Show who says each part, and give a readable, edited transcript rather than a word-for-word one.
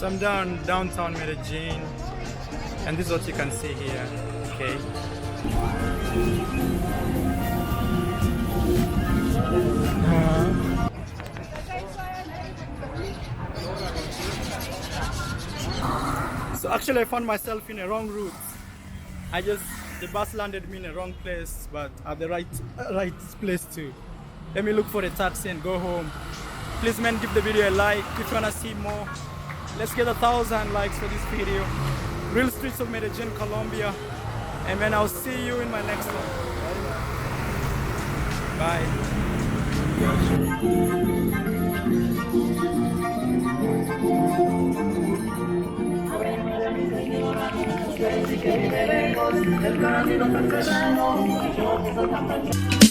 Speaker 1: So I'm downtown Medellin, and this is what you can see here. Okay. So actually I found myself in a wrong route. The bus landed me in a wrong place, but at the right place too. Let me look for a taxi and go home. Please man, give the video a like if you wanna see more. Let's get 1,000 likes for this video. Real streets of Medellin, Colombia. And man, I'll see you in my next one. Bye. Bye.